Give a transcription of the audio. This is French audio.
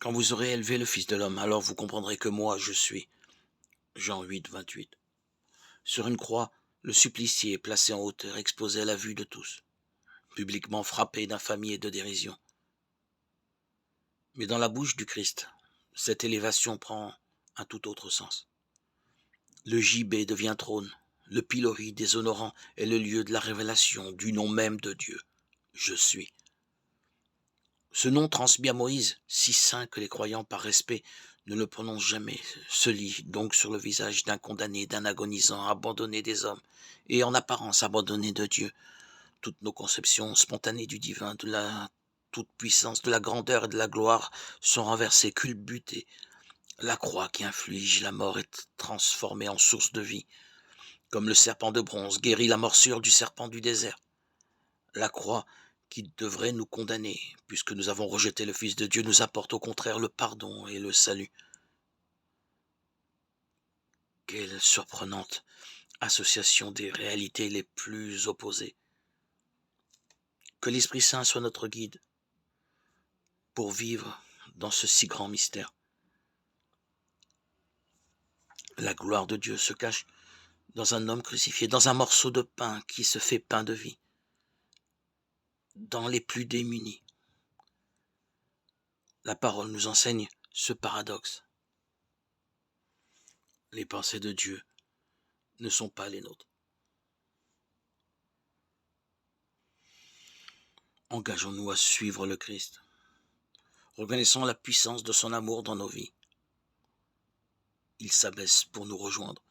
Quand vous aurez élevé le Fils de l'homme, alors vous comprendrez que moi je suis. Jean 8, 28. Sur une croix, le supplicié, placé en hauteur, exposé à la vue de tous, publiquement frappé d'infamie et de dérision. Mais dans la bouche du Christ, cette élévation prend un tout autre sens. Le gibet devient trône, le pilori déshonorant est le lieu de la révélation du nom même de Dieu. Je suis. Ce nom transmis à Moïse, si saint que les croyants par respect ne le prononcent jamais, se lit donc sur le visage d'un condamné, d'un agonisant, abandonné des hommes, et en apparence abandonné de Dieu. Toutes nos conceptions spontanées du divin, de la toute-puissance, de la grandeur et de la gloire sont renversées, culbutées. La croix qui inflige la mort est transformée en source de vie, comme le serpent de bronze guérit la morsure du serpent du désert. La croix qui devrait nous condamner, puisque nous avons rejeté le Fils de Dieu, nous apporte au contraire le pardon et le salut. Quelle surprenante association des réalités les plus opposées. Que l'Esprit Saint soit notre guide pour vivre dans ce si grand mystère. La gloire de Dieu se cache dans un homme crucifié, dans un morceau de pain qui se fait pain de vie, dans les plus démunis. La parole nous enseigne ce paradoxe. Les pensées de Dieu ne sont pas les nôtres. Engageons-nous à suivre le Christ. Reconnaissons la puissance de son amour dans nos vies. Il s'abaisse pour nous rejoindre.